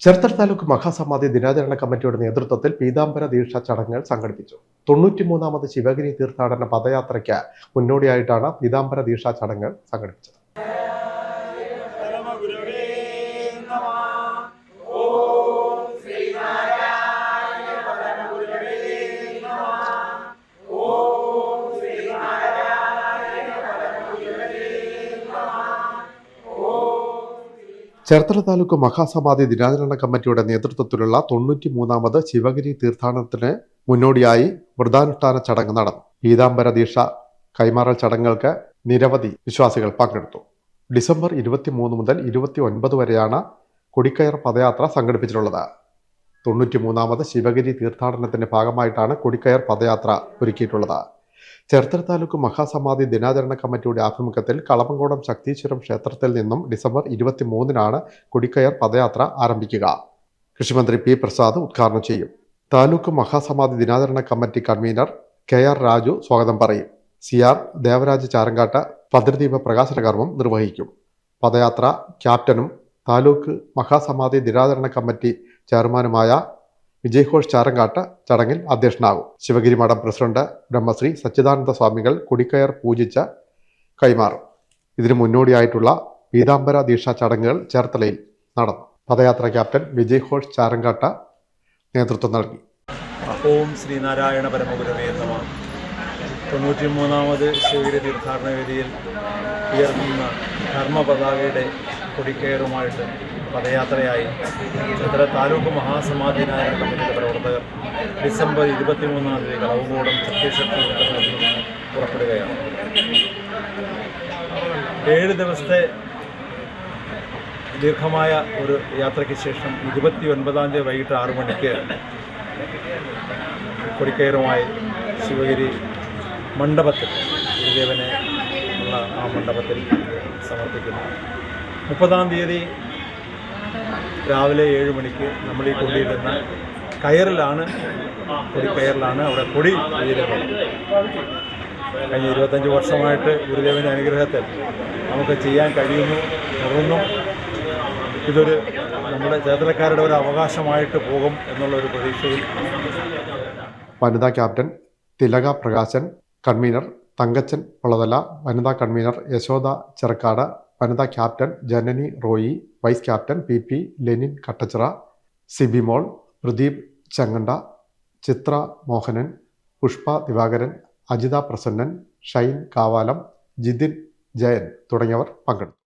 ചേർത്തല താലൂക്ക് മഹാസമാധി ദിനാചരണ കമ്മിറ്റിയുടെ നേതൃത്വത്തിൽ പീതാംബര ദീക്ഷ ചടങ്ങുകൾ സംഘടിപ്പിച്ചു. 93ാമത് ശിവഗിരി തീർത്ഥാടന പദയാത്രയ്ക്ക് മുന്നോടിയായിട്ടാണ് പീതാംബര ദീക്ഷ ചടങ്ങുകൾ സംഘടിപ്പിച്ചത്. ചേർത്തല താലൂക്ക് മഹാസമാധി ദിനാചരണ കമ്മിറ്റിയുടെ നേതൃത്വത്തിലുള്ള 93ാമത് ശിവഗിരി തീർത്ഥാടനത്തിന് മുന്നോടിയായി വ്രതാനുഷ്ഠാന ചടങ്ങ് നടന്നു. പീതാംബര ദീക്ഷ കൈമാറൽ ചടങ്ങുകൾക്ക് നിരവധി വിശ്വാസികൾ പങ്കെടുത്തു. ഡിസംബർ 23 മുതൽ 29 വരെയാണ് കൊടിക്കയർ പദയാത്ര സംഘടിപ്പിച്ചിട്ടുള്ളത്. 93ാമത് ശിവഗിരി തീർത്ഥാടനത്തിന്റെ ഭാഗമായിട്ടാണ് കൊടിക്കയർ പദയാത്ര ഒരുക്കിയിട്ടുള്ളത്. ചേർത്തല താലൂക്ക് മഹാസമാധി ദിനാചരണ കമ്മിറ്റിയുടെ ആഭിമുഖ്യത്തിൽ കളമങ്കോടം ശക്തീശ്വരം ക്ഷേത്രത്തിൽ നിന്നും ഡിസംബർ 23 കൊടിക്കയർ പദയാത്ര ആരംഭിക്കുക. കൃഷിമന്ത്രി പി പ്രസാദ് ഉദ്ഘാടനം ചെയ്യും. താലൂക്ക് മഹാസമാധി ദിനാചരണ കമ്മിറ്റി കൺവീനർ KR രാജു സ്വാഗതം പറയും. CR ദേവരാജ് ചാരങ്കാട്ട് ഭദ്രദീപ പ്രകാശന കർമ്മം നിർവഹിക്കും. പദയാത്ര ക്യാപ്റ്റനും താലൂക്ക് മഹാസമാധി ദിനാചരണ കമ്മിറ്റി ചെയർമാനുമായ വിജയ്ഘോഷ് ചാരങ്കാട്ട് ചടങ്ങിൽ അധ്യക്ഷനാകും. ശിവഗിരി മഠം പ്രസിഡന്റ് ബ്രഹ്മശ്രീ സച്ചിദാനന്ദ സ്വാമികൾ കൊടിക്കയർ പൂജിച്ച് കൈമാറും. ഇതിനു മുന്നോടിയായിട്ടുള്ള പീതാംബര ദീക്ഷ ചടങ്ങുകൾ ചേർത്തലയിൽ നടന്നു. പദയാത്ര ക്യാപ്റ്റൻ വിജയ്ഘോഷ് ചാരങ്കാട്ട് നേതൃത്വം നൽകി. ഓം ശ്രീനാരായണ പരമഗുരവേ നമഃ. 93ാമത് ശിവഗിരി തീർത്ഥാടന വേദിയിൽ ഉയർത്തുന്ന ധർമ്മപതാകയുടെ കൊടിക്കയറുമായിട്ട് പദയാത്രയായി ചേർത്തല താലൂക്ക് മഹാസമാധി ദിനാചരണ കമ്മിറ്റിയുടെ പ്രവർത്തകർ ഡിസംബർ 23 കളമങ്കോടം ശക്തീശ്വരത്തിൽ നിന്ന് പുറപ്പെടുകയാണ്. 7 ദിവസത്തെ ദീർഘമായ ഒരു യാത്രയ്ക്ക് ശേഷം 29 വൈകിട്ട് 6 മണിക്ക് കൊടിക്കയറുമായി ശിവഗിരി മണ്ഡപത്തിൽ ഗുരുദേവനെ ഉള്ള ആ മണ്ഡപത്തിൽ സമർപ്പിക്കുന്നു. 30-ാം തീയതി രാവിലെ 7 മണിക്ക് നമ്മൾ ഈ കൊടിയിടുന്ന കൊടിക്കയറിലാണ് അവിടെ കൊടി ഉയരുന്നത്. കഴിഞ്ഞ 25 വർഷമായിട്ട് ഗുരുദേവൻ്റെ അനുഗ്രഹത്തിൽ നമുക്ക് ചെയ്യാൻ കഴിയുന്നു. തുടർന്നും ഇതൊരു നമ്മുടെ ചേർത്തലക്കാരുടെ ഒരു അവകാശമായിട്ട് പോകും എന്നുള്ളൊരു പ്രതീക്ഷയിൽ. വനിതാ ക്യാപ്റ്റൻ തിലക പ്രകാശൻ, കൺവീനർ തങ്കച്ചൻ പൊളതല, വനിതാ കൺവീനർ യശോദ ചെറുക്കാട്, വനിതാ captain Janani Roy, vice captain PP Lenin Kattachira, Sibi Mol, Pradeep Changanda, Chitra Mohanan, Pushpa Divakaran, Ajitha Prasannan, Shine Kavalam, Jithin Jayan തുടങ്ങിയവർ പങ്കെടുത്തു.